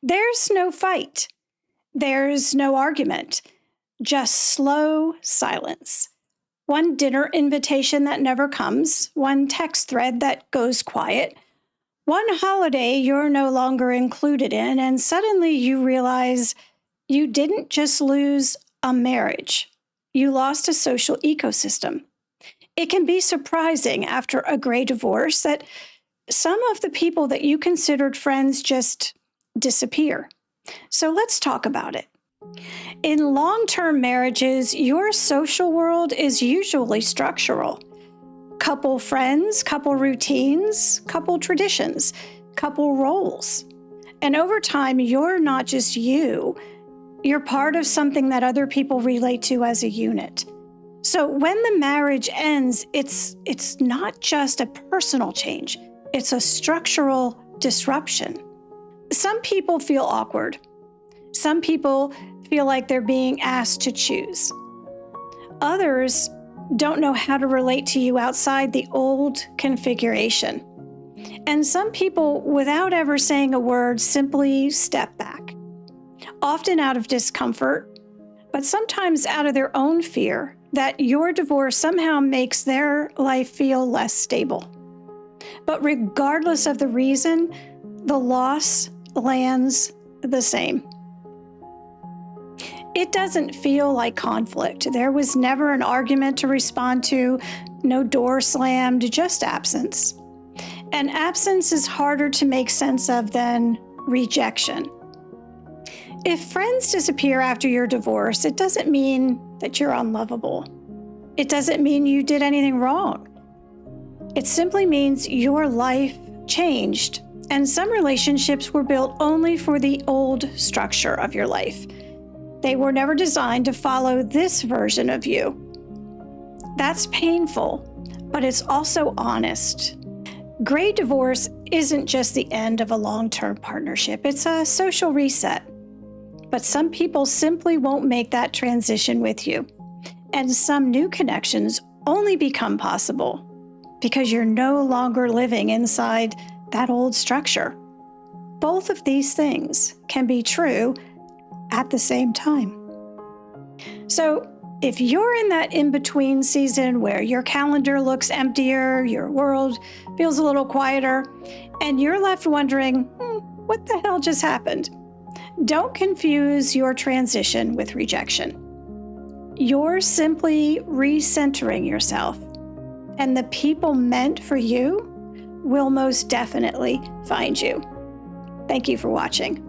There's no fight. There's no argument. Just slow silence. One dinner invitation that never comes, one text thread that goes quiet, one holiday you're no longer included in, and suddenly you realize you didn't just lose a marriage. You lost a social ecosystem. It can be surprising after a gray divorce that some of the people that you considered friends just disappear. So let's talk about it. In long-term marriages, your social world is usually structural. Couple friends, couple routines, couple traditions, couple roles. And over time, you're not just you. You're part of something that other people relate to as a unit. So when the marriage ends, it's not just a personal change. It's a structural disruption. Some people feel awkward. Some people feel like they're being asked to choose. Others don't know how to relate to you outside the old configuration. And some people, without ever saying a word, simply step back, often out of discomfort, but sometimes out of their own fear that your divorce somehow makes their life feel less stable. But regardless of the reason, the loss lands the same. It doesn't feel like conflict. There was never an argument to respond to, no door slammed, just absence. And absence is harder to make sense of than rejection. If friends disappear after your divorce, it doesn't mean that you're unlovable. It doesn't mean you did anything wrong. It simply means your life changed, and some relationships were built only for the old structure of your life. They were never designed to follow this version of you. That's painful, but it's also honest. Gray divorce isn't just the end of a long-term partnership. It's a social reset. But some people simply won't make that transition with you. And some new connections only become possible because you're no longer living inside that old structure. Both of these things can be true at the same time. So if you're in that in-between season where your calendar looks emptier, your world feels a little quieter, and you're left wondering, what the hell just happened? Don't confuse your transition with rejection. You're simply recentering yourself, and the people meant for you will most definitely find you. Thank you for watching.